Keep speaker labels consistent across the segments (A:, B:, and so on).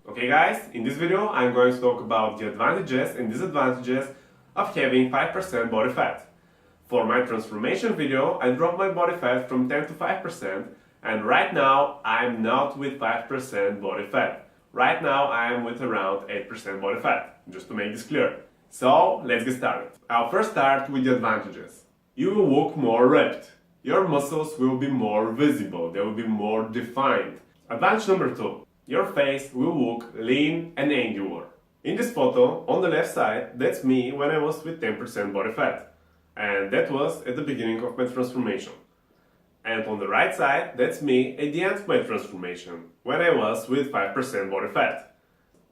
A: Okay guys, in this video I'm going to talk about the advantages and disadvantages of having 5% body fat. For my transformation video, I dropped my body fat from 10 to 5%, and right now I'm not with 5% body fat. Right now I am with around 8% body fat, just to make this clear. So let's get started. I'll first start with the advantages. You will look more ripped. Your muscles will be more visible, they will be more defined. Advantage number 2. Your face will look lean and angular. In this photo, on the left side, that's me when I was with 10% body fat. And that was at the beginning of my transformation. And on the right side, that's me at the end of my transformation, when I was with 5% body fat.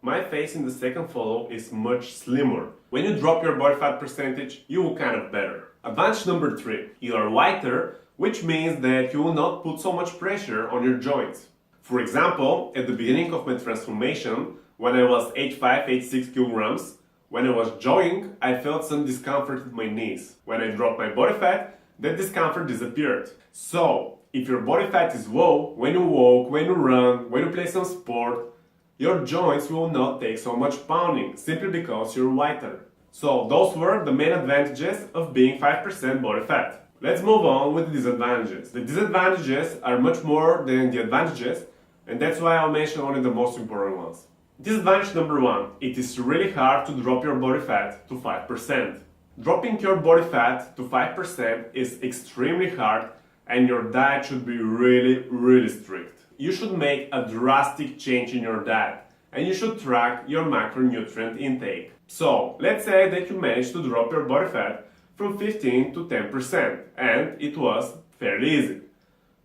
A: My face in the second photo is much slimmer. When you drop your body fat percentage, you will kind of better. Advantage number 3. You are lighter, which means that you will not put so much pressure on your joints. For example, at the beginning of my transformation, when I was 85-86 kilograms, when I was jogging, I felt some discomfort in my knees. When I dropped my body fat, that discomfort disappeared. So, if your body fat is low, when you walk, when you run, when you play some sport, your joints will not take so much pounding, simply because you're lighter. So, those were the main advantages of being 5% body fat. Let's move on with the disadvantages. The disadvantages are much more than the advantages, and that's why I'll mention only the most important ones. Disadvantage number 1. It is really hard to drop your body fat to 5%. Dropping your body fat to 5% is extremely hard, and your diet should be really strict. You should make a drastic change in your diet, and you should track your macronutrient intake. So, let's say that you managed to drop your body fat from 15 to 10%, and it was fairly easy.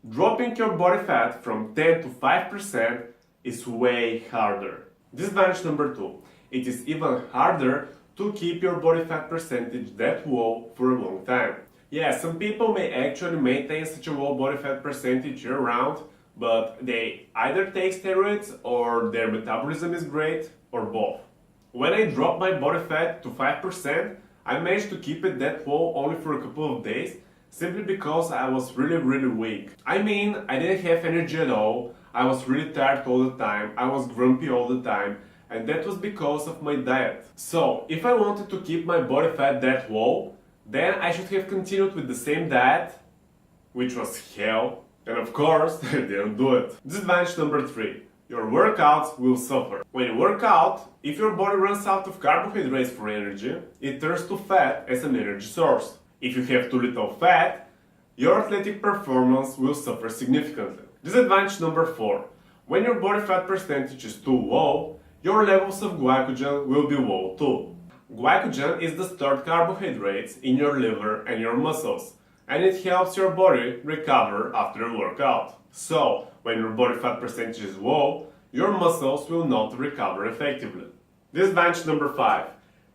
A: Dropping your body fat from 10 to 5% is way harder. Disadvantage number 2. It is even harder to keep your body fat percentage that low for a long time. Yeah, some people may actually maintain such a low body fat percentage year round, but they either take steroids or their metabolism is great, or both. When I dropped my body fat to 5%, I managed to keep it that low only for a couple of days, simply because I was really weak. I mean, I didn't have energy at all, I was really tired all the time, I was grumpy all the time, and that was because of my diet. So, if I wanted to keep my body fat that low, then I should have continued with the same diet, which was hell, and of course, I didn't do it. Disadvantage number 3. Your workouts will suffer. When you work out, if your body runs out of carbohydrates for energy, it turns to fat as an energy source. If you have too little fat, your athletic performance will suffer significantly. Disadvantage number 4. When your body fat percentage is too low, your levels of glycogen will be low too. Glycogen is the stored carbohydrates in your liver and your muscles, and it helps your body recover after a workout. So, when your body fat percentage is low, your muscles will not recover effectively. Disadvantage number 5.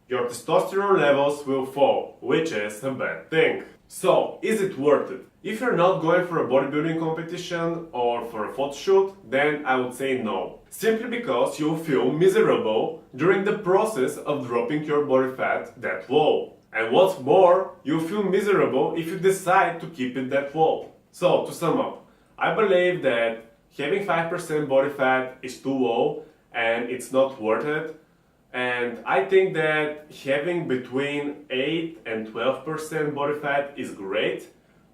A: Your testosterone levels will fall, which is a bad thing. So, is it worth it? If you're not going for a bodybuilding competition or for a photo shoot, then I would say no. Simply because you'll feel miserable during the process of dropping your body fat that low. And what's more, you'll feel miserable if you decide to keep it that low. So, to sum up, I believe that having 5% body fat is too low and it's not worth it. And I think that having between 8 and 12% body fat is great,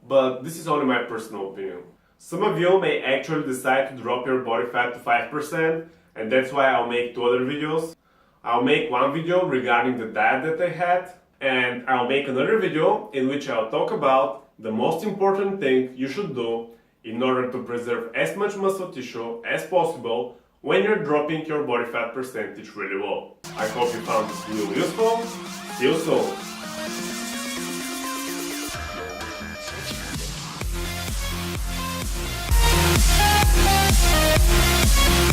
A: but this is only my personal opinion. Some of you may actually decide to drop your body fat to 5%, and that's why I'll make 2 other videos. I'll make one video regarding the diet that I had, and I'll make another video in which I'll talk about the most important thing you should do in order to preserve as much muscle tissue as possible when you're dropping your body fat percentage really low. I hope you found this video useful. See you soon!
B: We'll be right back.